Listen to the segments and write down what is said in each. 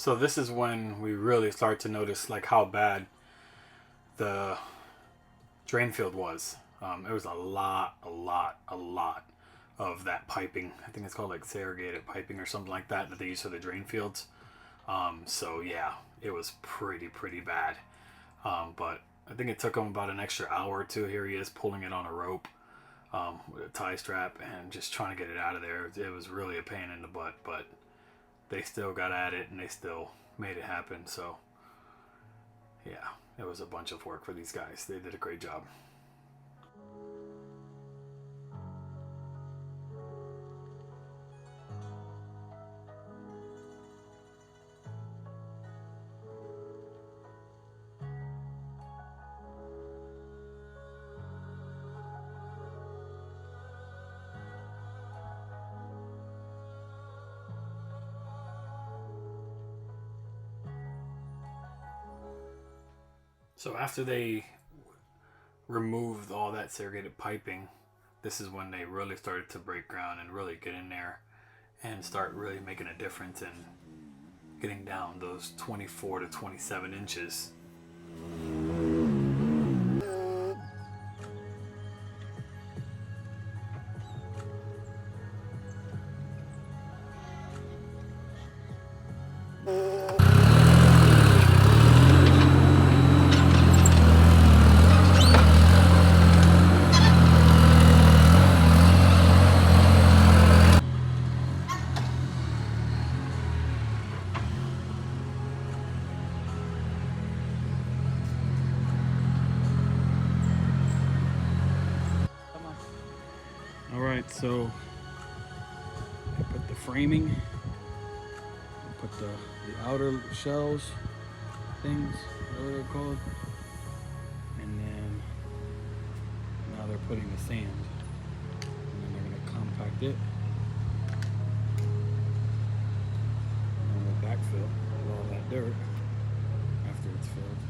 So this is when we really start to notice like how bad the drain field was. It was a lot of that piping. I think it's called like corrugated piping or something like that they use for the drain fields. So yeah, it was pretty bad. But I think it took him about an extra hour or two. Here he is pulling it on a rope with a tie strap and just trying to get it out of there. It was really a pain in the butt, but they still got at it and they still made it happen. So yeah, it was a bunch of work for these guys. They did a great job. So after they removed all that segregated piping, this is when they really started to break ground and really get in there and start really making a difference in getting down those 24 to 27 inches. All right, so I put the framing, I put the outer shells, things, whatever they're called, and then now they're putting the sand, and then they're gonna compact it, and then we'll backfill with all that dirt after it's filled.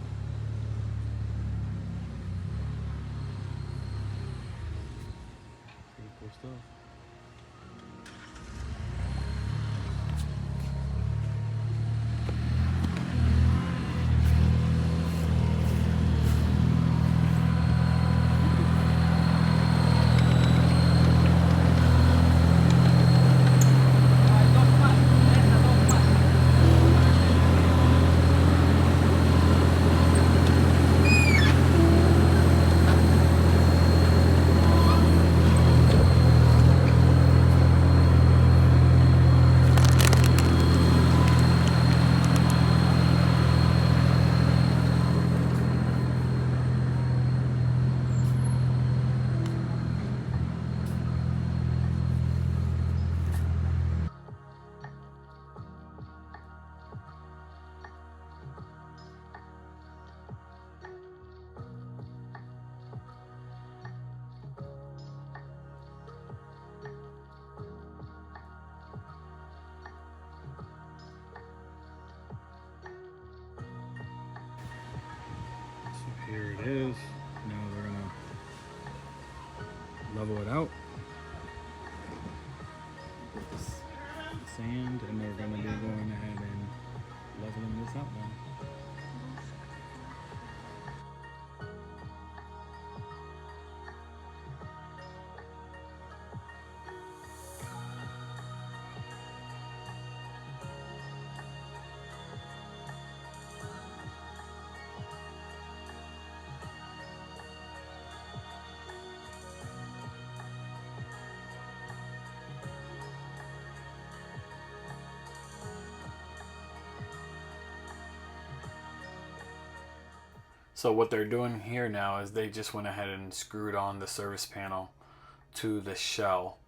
Cool stuff. Here it is. Now they're gonna level it out with the sand, and they're gonna be going ahead and leveling this out now. So what they're doing here now is they just went ahead and screwed on the service panel to the shell.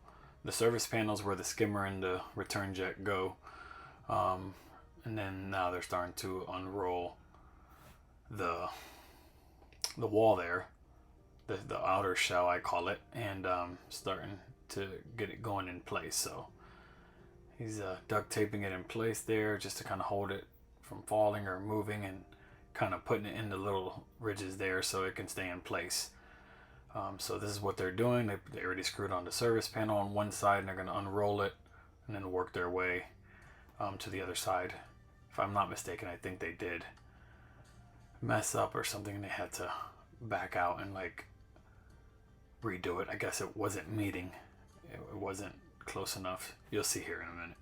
The service panel is where the skimmer and the return jet go. And then now they're starting to unroll the wall there, the outer shell I call it, and starting to get it going in place. So he's duct taping it in place there just to kind of hold it from falling or moving, and kind of putting it in the little ridges there so it can stay in place. So this is what they're doing. They already screwed on the service panel on one side, and they're going to unroll it and then work their way to the other side If I'm not mistaken, I think they did mess up or something and they had to back out and like redo it. I guess it wasn't meeting. It wasn't close enough. You'll see here in a minute.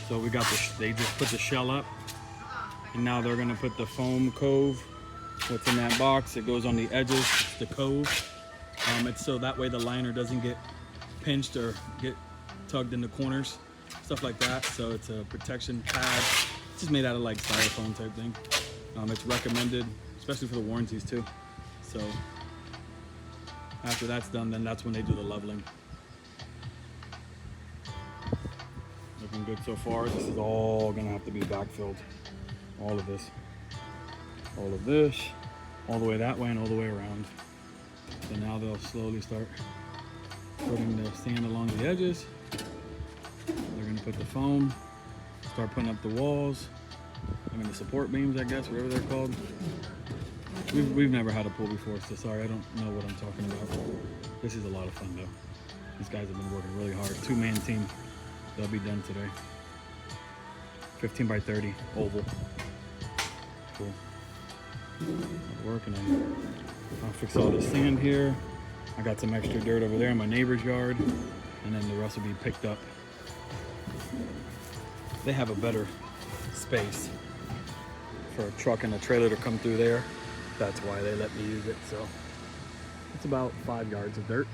So we got they just put the shell up, and now they're gonna put the foam cove. What's in that box? It goes on the edges. It's the cove. It's so that way the liner doesn't get pinched or get tugged in the corners, stuff like that. So it's a protection pad. It's just made out of like styrofoam type thing. It's recommended, especially for the warranties too. So after that's done, then that's when they do the leveling. Looking good so far. This is all gonna have to be backfilled. All of this, all of this, all the way that way and all the way around. So now they'll slowly start putting the sand along the edges. They're gonna put the foam, start putting up the walls. I mean the support beams, I guess, whatever they're called. We've never had a pool before, so sorry, I don't know what I'm talking about. This is a lot of fun though. These guys have been working really hard. Two-man team. They'll be done today. 15 by 30 oval. Cool. Working on. I'll fix all this sand here. I got some extra dirt over there in my neighbor's yard, and then the rest will be picked up. They have a better space for a truck and a trailer to come through there. That's why they let me use it. So it's about 5 yards of dirt,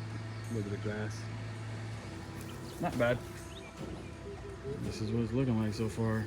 a little bit of grass. Not bad. This is what it's looking like so far.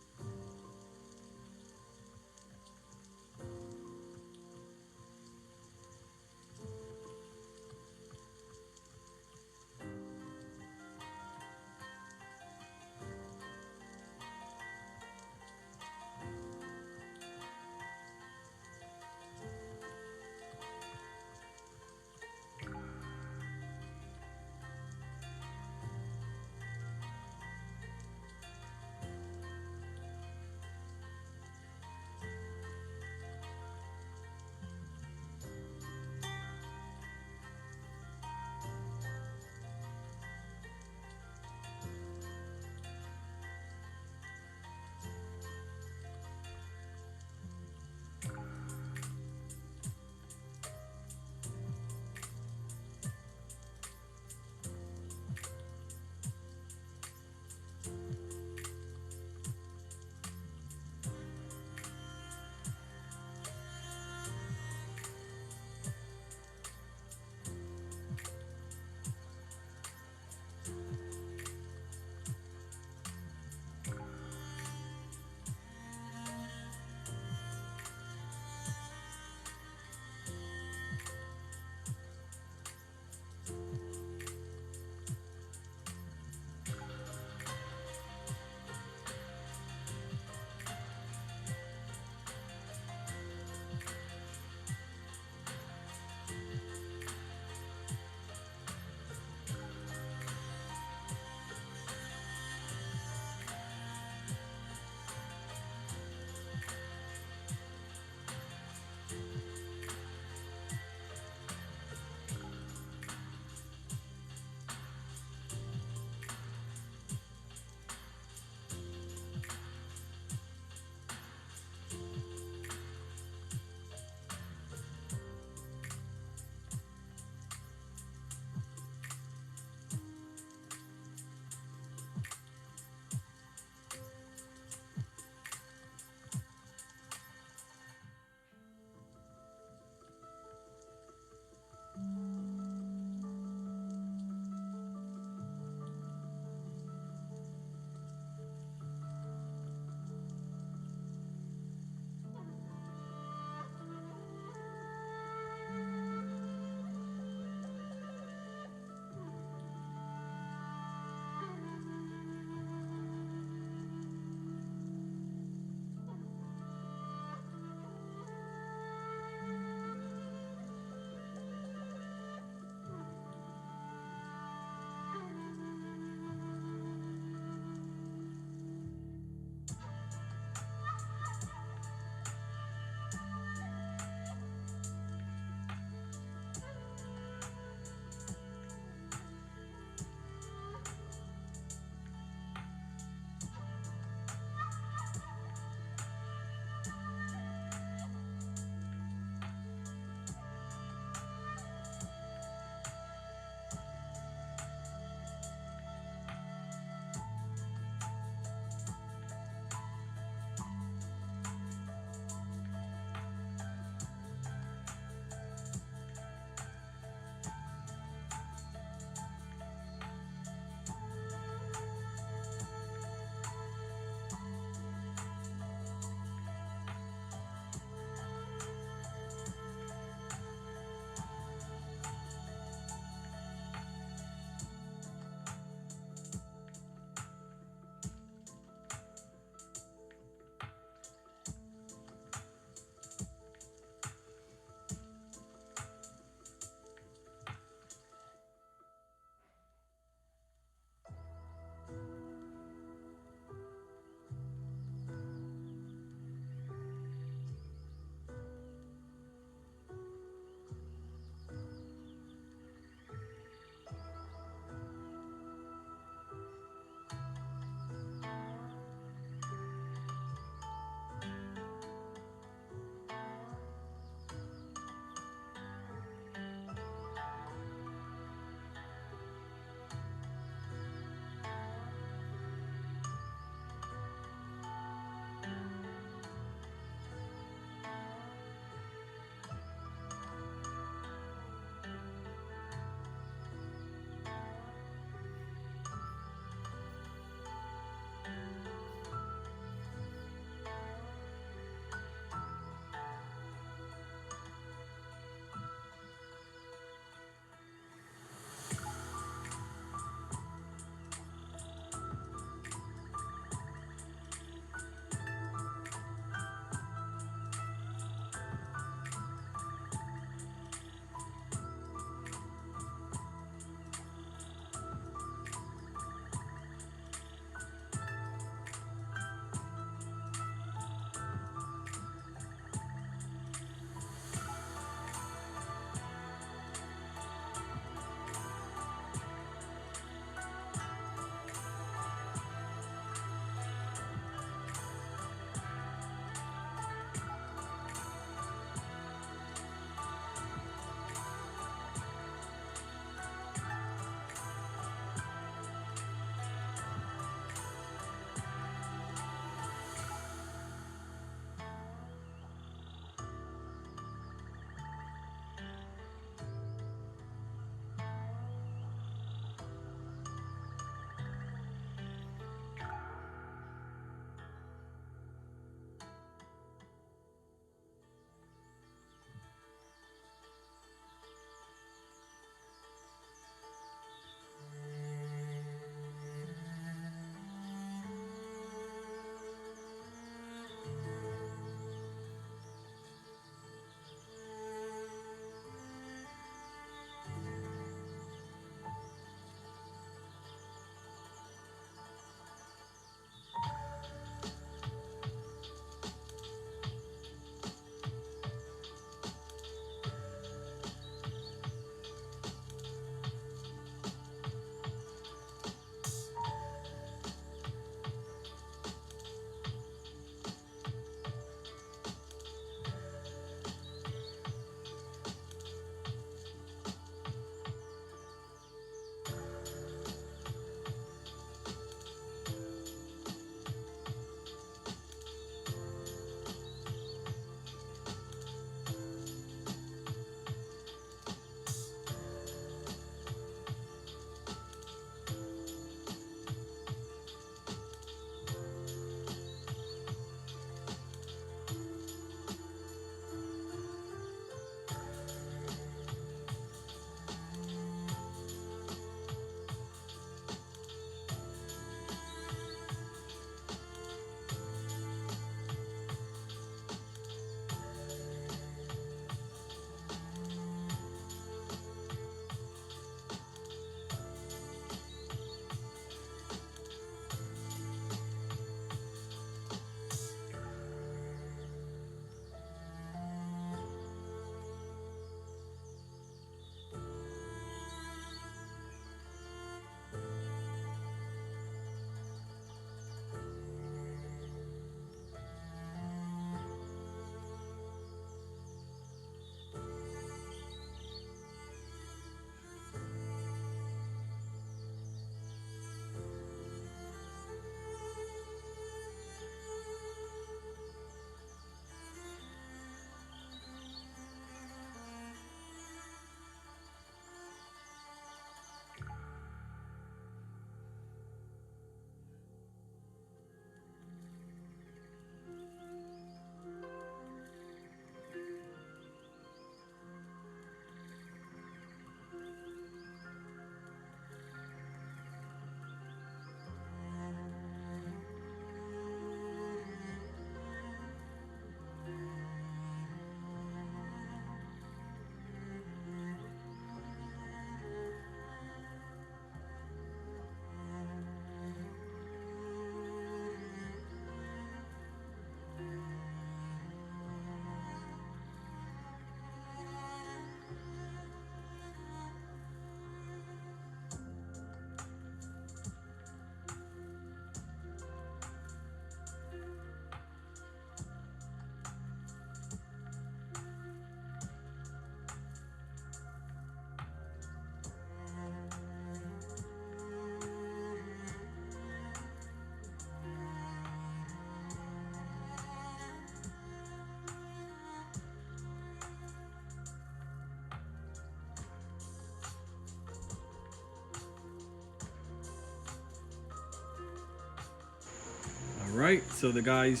right, so the guys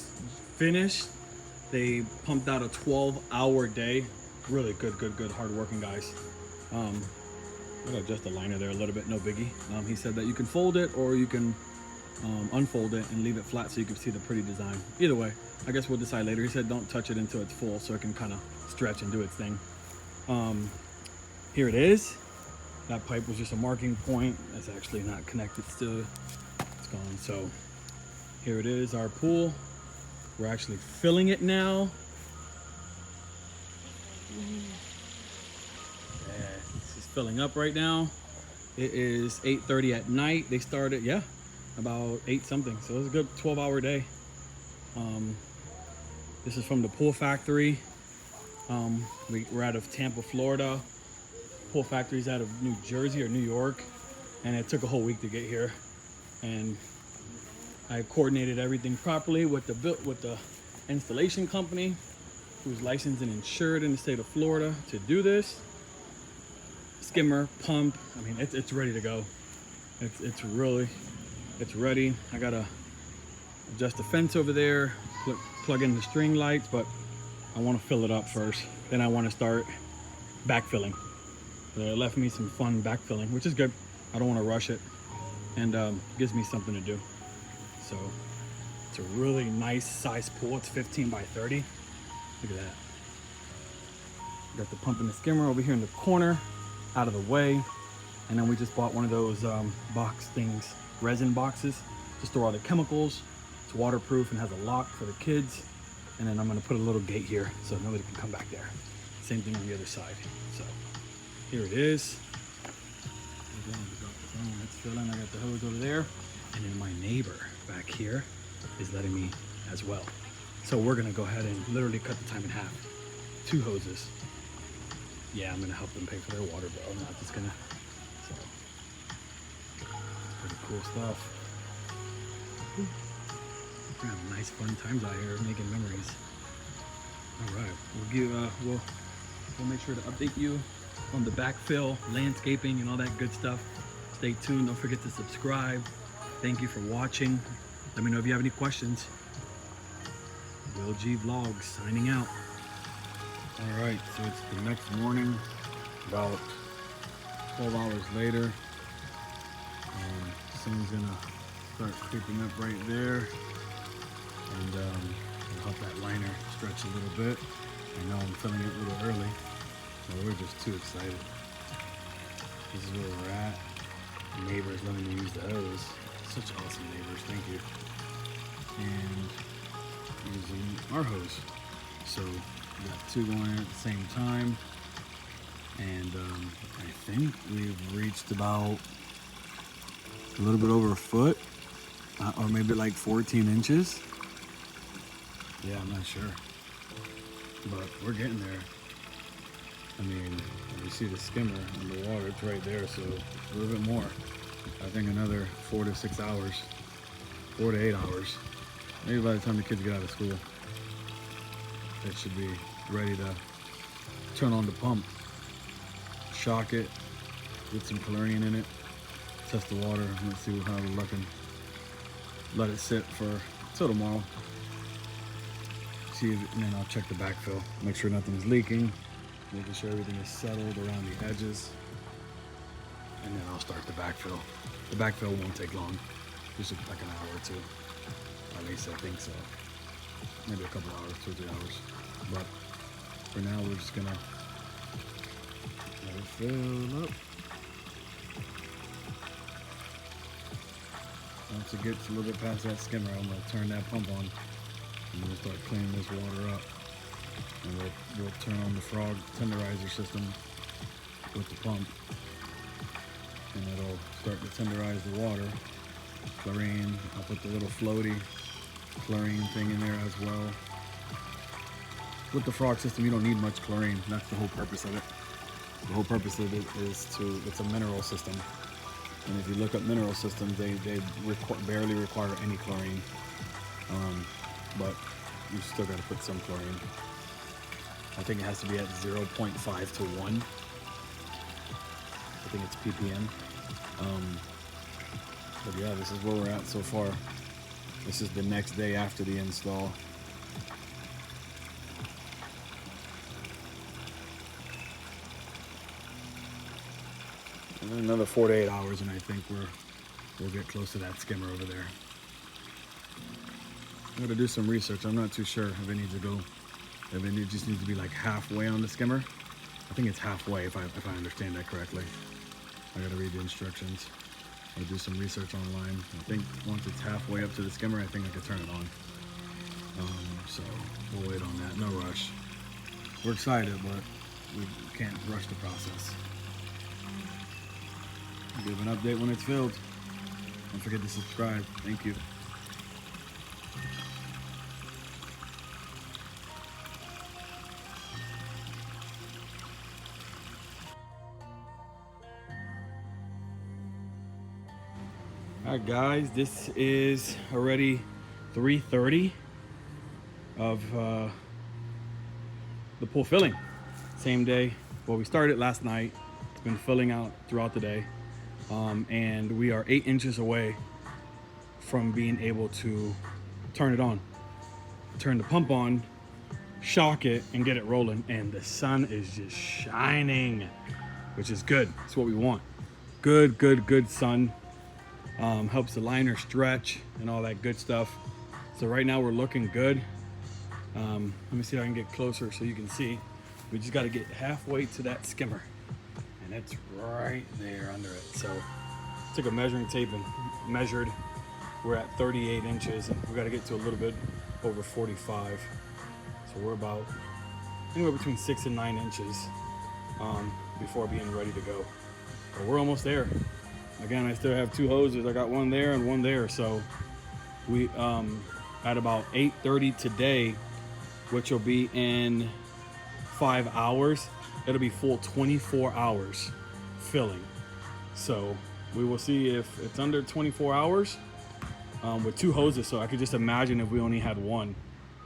finished. They pumped out a 12-hour day. Really good hard-working guys. I'll adjust the liner there a little bit, no biggie. He said that you can fold it or you can unfold it and leave it flat so you can see the pretty design. Either way, I guess we'll decide later. He said don't touch it until it's full so it can kind of stretch and do its thing. Here it is. That pipe was just a marking point. It's actually not connected still. It's gone. So here it is, our pool. We're actually filling it now. Yeah, it's just filling up right now. It is 8:30 at night. They started, yeah, about 8 something. So it was a good 12-hour day. This is from the pool factory. We're out of Tampa, Florida. Pool factory's out of New Jersey or New York, and it took a whole week to get here. And I coordinated everything properly with the installation company, who's licensed and insured in the state of Florida to do this. Skimmer, pump. I mean, it's ready to go. It's ready. I gotta adjust the fence over there, plug in the string lights, but I want to fill it up first. Then I want to start backfilling. It left me some fun backfilling, which is good. I don't want to rush it, and gives me something to do. So it's a really nice size pool. It's 15 by 30. Look at that. Got the pump and the skimmer over here in the corner, out of the way. And then we just bought one of those box things, resin boxes, to store all the chemicals. It's waterproof and has a lock for the kids. And then I'm gonna put a little gate here so nobody can come back there. Same thing on the other side. So here it is. It's filling. I got the hose over there. And then my neighbor back here is letting me as well. So we're gonna go ahead and literally cut the time in half. 2 hoses. Yeah, I'm gonna help them pay for their water bill. I'm not just gonna, so. Pretty cool stuff. We're having nice fun times out here, making memories. All right, we'll make sure to update you on the backfill, landscaping, and all that good stuff. Stay tuned, don't forget to subscribe. Thank you for watching. Let me know if you have any questions. Will G Vlogs signing out. All right, so it's the next morning, about 12 hours later. Sun's gonna start creeping up right there, and it'll help that liner stretch a little bit. I know I'm filling it a little early, so we're just too excited. This is where we're at. The neighbors letting me use the hose. Such awesome neighbors, thank you. And using our hose. So we got 2 going in at the same time. And I think we've reached about a little bit over a foot, or maybe like 14 inches. Yeah, I'm not sure, but we're getting there. I mean, you see the skimmer in the water, it's right there, so a little bit more. I think another 4 to 6 hours, 4 to 8 hours. Maybe by the time the kids get out of school, it should be ready to turn on the pump, shock it, get some chlorine in it, test the water, let's see how we're looking. Let it sit for till tomorrow. See, and then I'll check the backfill, make sure nothing's leaking, making sure everything is settled around the edges, and then I'll start the backfill. The backfill won't take long, just like an hour or 2. At least I think so. Maybe a couple hours, 2 or 3 hours. But for now, we're just gonna let it fill up. Once it gets a little bit past that skimmer, I'm gonna turn that pump on, and we'll start cleaning this water up. And we'll turn on the frog tenderizer system with the pump, and it'll start to tenderize the water. Chlorine, I'll put the little floaty chlorine thing in there as well. With the frog system, you don't need much chlorine. That's the whole purpose of it. The whole purpose of it is it's a mineral system. And if you look up mineral systems, they barely require any chlorine. But you still got to put some chlorine. I think it has to be at 0.5 to 1. I think it's ppm. But yeah, this is where we're at so far. This is the next day after the install. And another 4 to 8 hours, and I think we'll get close to that skimmer over there. I'm gonna do some research. I'm not too sure if it needs to go, if it just needs to be like halfway on the skimmer. I think it's halfway if I understand that correctly. I gotta read the instructions. I'll do some research online. I think once it's halfway up to the skimmer, I think I could turn it on. So we'll wait on that. No rush. We're excited, but we can't rush the process. I'll give an update when it's filled. Don't forget to subscribe. Thank you. Alright guys, this is already 3:30 of the pool filling. Same day. Well, we started last night. It's been filling out throughout the day. And we are 8 inches away from being able to turn it on. Turn the pump on, shock it, and get it rolling. And the sun is just shining, which is good. It's what we want. Good sun. Helps the liner stretch and all that good stuff. So right now we're looking good. Let me see if I can get closer so you can see. We just got to get halfway to that skimmer, and it's right there under it. So took a measuring tape and measured. We're at 38 inches, and we got to get to a little bit over 45. So we're about anywhere between 6 and 9 inches before being ready to go. But we're almost there. Again, I still have 2 hoses. I got one there and one there. So we at about 8:30 today, which will be in 5 hours, it'll be full 24 hours filling. So we will see if it's under 24 hours with 2 hoses. So I could just imagine if we only had one,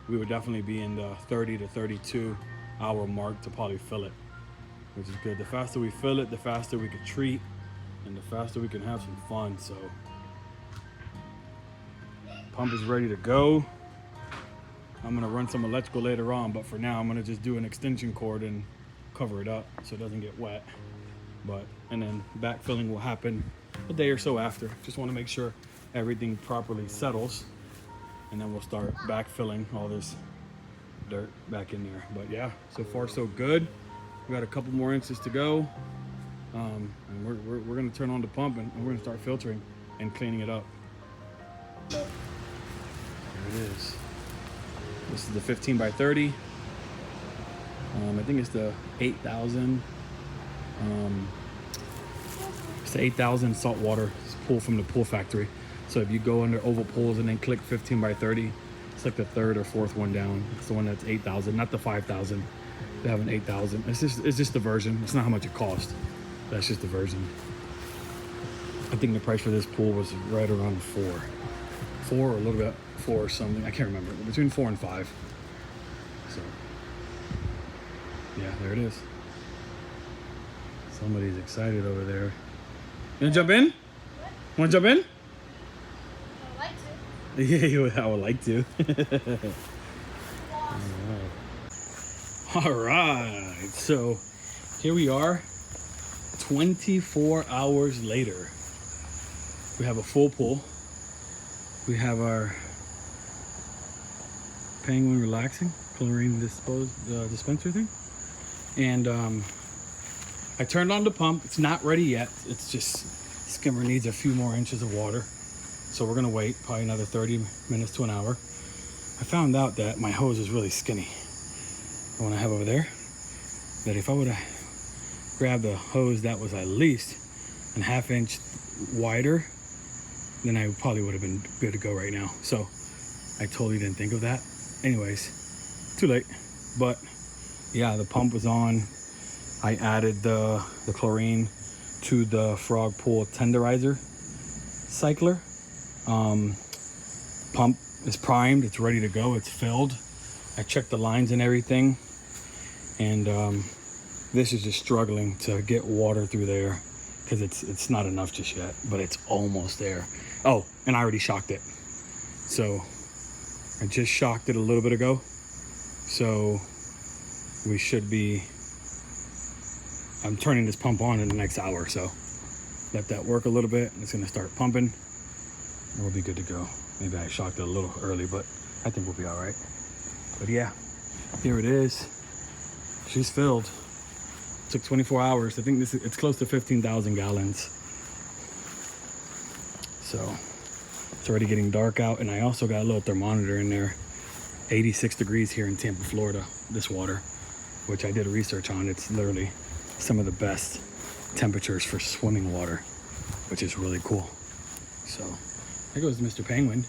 we would definitely be in the 30 to 32 hour mark to probably fill it, which is good. The faster we fill it, the faster we could treat, and the faster we can have some fun. So pump is ready to go. I'm gonna run some electrical later on, but for now I'm gonna just do an extension cord and cover it up so it doesn't get wet. And then backfilling will happen a day or so after. Just want to make sure everything properly settles, and then we'll start backfilling all this dirt back in there. But yeah, so far so good. We got a couple more inches to go. And we're gonna turn on the pump, and we're gonna start filtering and cleaning it up. There it is. This is the 15 by 30. I think it's the 8,000. It's the 8,000 saltwater pool from the pool factory. So if you go under oval pools and then click 15 by 30, it's like the 3rd or 4th one down. It's the one that's 8,000, not the 5,000. They have an 8,000. It's just the version. It's not how much it costs. That's just the version. I think the price for this pool was right around 4 or a little bit 4 or something. I can't remember. Between 4 and 5. So yeah, there it is. Somebody's excited over there. You wanna jump in? What? Wanna jump in? I would like to. Yeah, I would like to. All right. So here we are. 24 hours later, we have a full pool. We have our penguin relaxing chlorine dispenser thing, and I turned on the pump. It's not ready yet. It's just skimmer needs a few more inches of water, so we're gonna wait probably another 30 minutes to an hour. I found out that my hose is really skinny, the one I have over there, that if I would have grabbed a hose that was at least a ½ inch wider, then I probably would have been good to go right now. So I totally didn't think of that. Anyways, too late. But yeah, the pump was on. I added the chlorine to the frog pool tenderizer cycler. Pump is primed, it's ready to go, it's filled. I checked the lines and everything, and this is just struggling to get water through there because it's not enough just yet, but it's almost there. Oh, and I already shocked it. So I just shocked it a little bit ago. So we should be, I'm turning this pump on in the next hour. So let that work a little bit. It's gonna start pumping and we'll be good to go. Maybe I shocked it a little early, but I think we'll be all right. But yeah, here it is. She's filled. It took 24 hours. I think it's close to 15,000 gallons. So it's already getting dark out. And I also got a little thermometer in there. 86 degrees here in Tampa, Florida, this water, which I did research on. It's literally some of the best temperatures for swimming water, which is really cool. So there goes Mr. Penguin,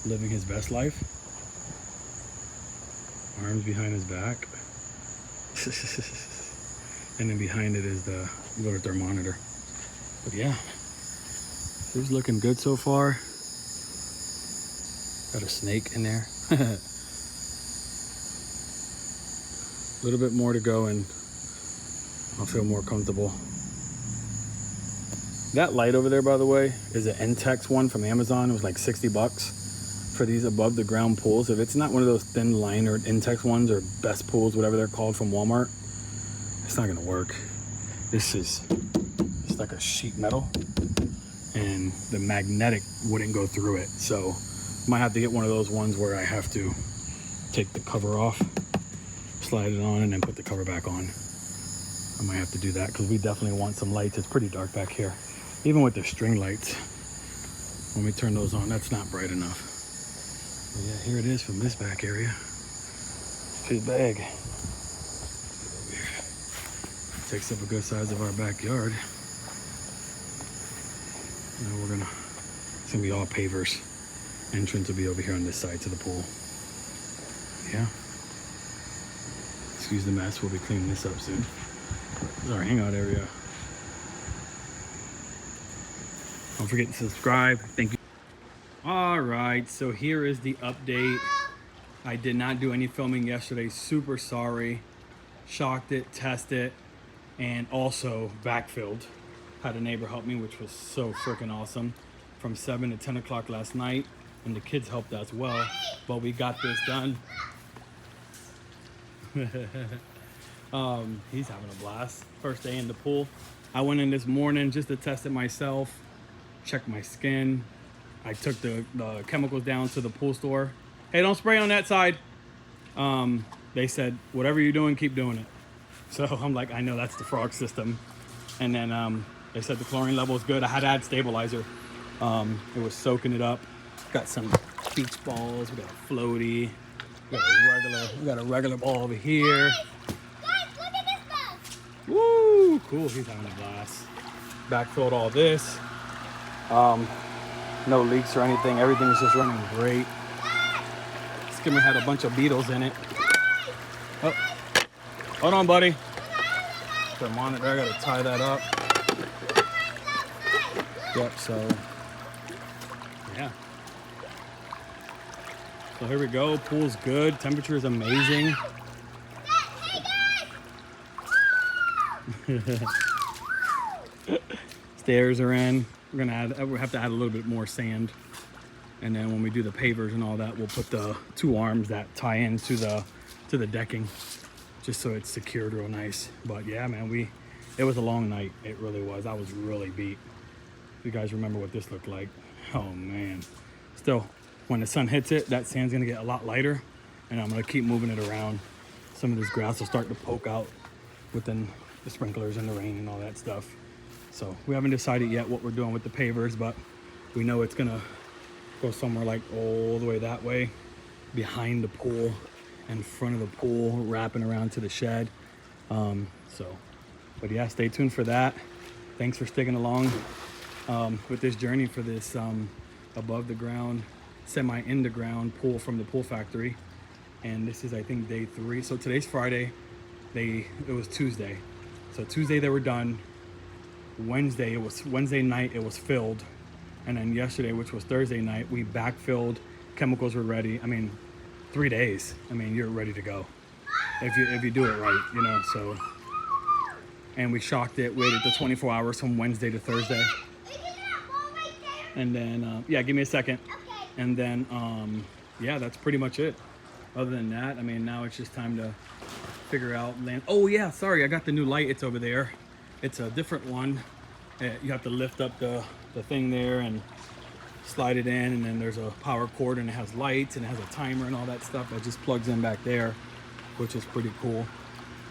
living his best life. Arms behind his back. And then behind it is the little thermometer. But yeah, she's looking good so far. Got a snake in there. A little bit more to go and I'll feel more comfortable. That light over there, by the way, is an Intex one from Amazon. It was like 60 bucks for these above the ground pools. If it's not one of those thin line or Intex ones or best pools, whatever they're called from Walmart, it's not gonna work. It's like a sheet metal and the magnetic wouldn't go through it. So might have to get one of those ones where I have to take the cover off, slide it on, and then put the cover back on. I might have to do that because we definitely want some lights. It's pretty dark back here. Even with the string lights, when we turn those on, that's not bright enough. But yeah, here it is from this back area. She's big. Takes up a good size of our backyard. Now it's gonna be all pavers. Entrance will be over here on this side to the pool. Yeah. Excuse the mess, we'll be cleaning this up soon. This is our hangout area. Don't forget to subscribe. Thank you. All right, so here is the update. I did not do any filming yesterday. Super sorry. Shocked it, tested, and also backfilled. Had a neighbor help me, which was so freaking awesome. From 7 to 10 o'clock last night. And the kids helped as well, but we got this done. He's having a blast. First day in the pool. I went in this morning just to test it myself, check my skin. I took the chemicals down to the pool store. Hey, don't spray on that side. They said, whatever you're doing, keep doing it. So I'm like, I know that's the frog system. And then they said the chlorine level is good. I had to add stabilizer. It was soaking it up. Got some beach balls, we got a floaty, we got a regular ball over here. Guys, look at this stuff. Woo, cool, he's having a blast. Backfilled all this. No leaks or anything, everything's just running great. Skimmer had a bunch of beetles in it. Oh, hold on, buddy. Thermometer, I gotta tie that up. Yep, so, yeah. So here we go, pool's good, temperature is amazing. Stairs are in. We'll have to add a little bit more sand. And then when we do the pavers and all that, we'll put the two arms that tie into the decking, just so it's secured real nice. But yeah, man, it was a long night. It really was. I was really beat. If you guys remember what this looked like. Oh man. Still, when the sun hits it, that sand's gonna get a lot lighter, and I'm gonna keep moving it around. Some of this grass will start to poke out within the sprinklers and the rain and all that stuff. So we haven't decided yet what we're doing with the pavers, but we know it's gonna go somewhere like all the way that way, behind the pool, in front of the pool, wrapping around to the shed. But yeah, stay tuned for that. Thanks for sticking along with this journey for this above the ground, semi in the ground pool from the pool factory. And this is, I think, day 3. So today's Friday. It was Tuesday. So Tuesday they were done. Wednesday night it was filled, and then yesterday, which was Thursday night, we backfilled. Chemicals were ready. I mean, 3 days. I mean, you're ready to go if you do it right, you know. So, and we shocked it. Waited the 24 hours from Wednesday to Thursday. And then, yeah, give me a second. Okay. And then, yeah, that's pretty much it. Other than that, I mean, now it's just time to figure out land. Oh yeah, sorry, I got the new light. It's over there. It's a different one. You have to lift up the thing there and slide it in, and then there's a power cord, and it has lights and it has a timer and all that stuff that just plugs in back there, which is pretty cool.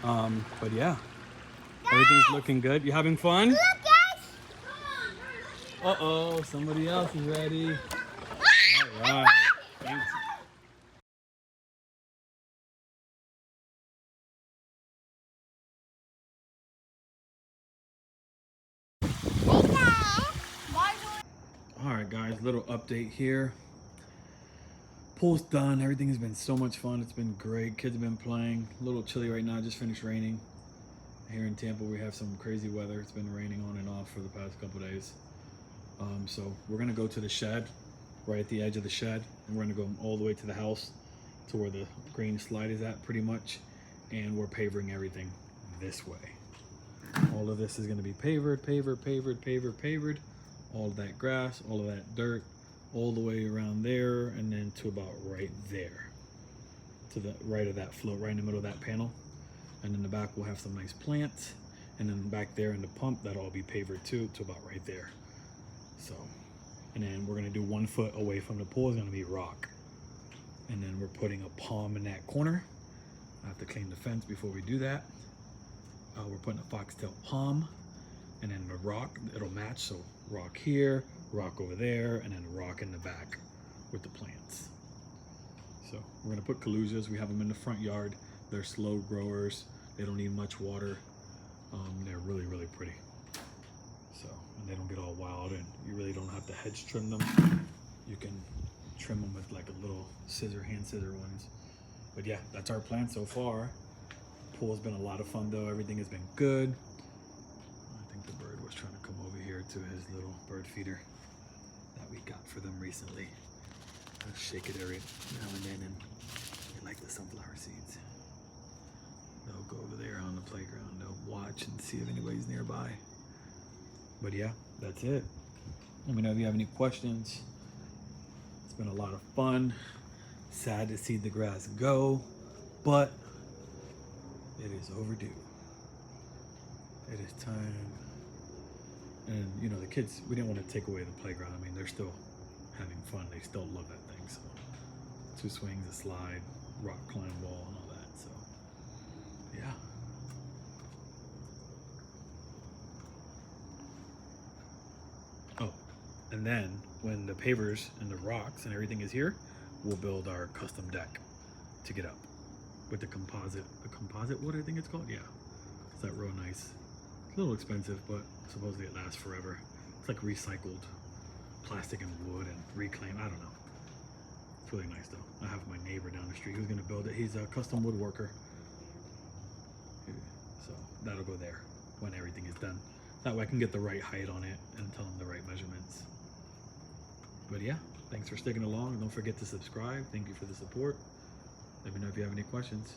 But yeah, everything's looking good. You having fun? Look, guys. Uh-oh, somebody else is ready. All right. Thanks. All right, guys, little update here. Pool's done. Everything has been so much fun. It's been great. Kids have been playing. A little chilly right now. Just finished raining. Here in Tampa, we have some crazy weather. It's been raining on and off for the past couple days. So we're gonna go to the shed, right at the edge of the shed, and we're gonna go all the way to the house, to where the green slide is at, pretty much. And we're pavering everything this way. All of this is gonna be pavered. All of that grass, all of that dirt, all the way around there, and then to about right there, to the right of that float, right in the middle of that panel. And in the back we'll have some nice plants, and then back there in the pump, that'll all be pavered too, to about right there. So, and then we're gonna do 1 foot away from the pool is gonna be rock, and then we're putting a palm in that corner. I have to clean the fence before we do that. We're putting a foxtail palm, and then the rock, it'll match. So rock here, rock over there, and then rock in the back with the plants. So we're gonna put calusias. We have them in the front yard. They're slow growers. They don't need much water. They're really, really pretty. So, and they don't get all wild, and you really don't have to hedge trim them. You can trim them with like a little hand scissor ones. But yeah, that's our plan so far. Pool's been a lot of fun though. Everything has been good. I think the bird was trying to come over here to his little bird feeder that we got for them recently. I'll shake it every now and then, and they like the sunflower seeds. They'll go over there on the playground. They'll watch and see if anybody's nearby. But yeah, that's it. Let me know if you have any questions. It's been a lot of fun. Sad to see the grass go, but it is overdue. It is time. And you know, the kids, we didn't want to take away the playground. I mean, they're still having fun. They still love that thing. So 2 swings, a slide, rock climb wall, and all that. So yeah. Oh, and then when the pavers and the rocks and everything is here, we'll build our custom deck to get up with the composite wood, I think it's called. Yeah, it's that real nice. It's a little expensive, but supposedly it lasts forever. It's like recycled plastic and wood and reclaimed. I don't know. It's really nice though. I have my neighbor down the street who's gonna build it. He's a custom woodworker. So that'll go there when everything is done. That way I can get the right height on it and tell them the right measurements. But yeah, thanks for sticking along. Don't forget to subscribe. Thank you for the support. Let me know if you have any questions.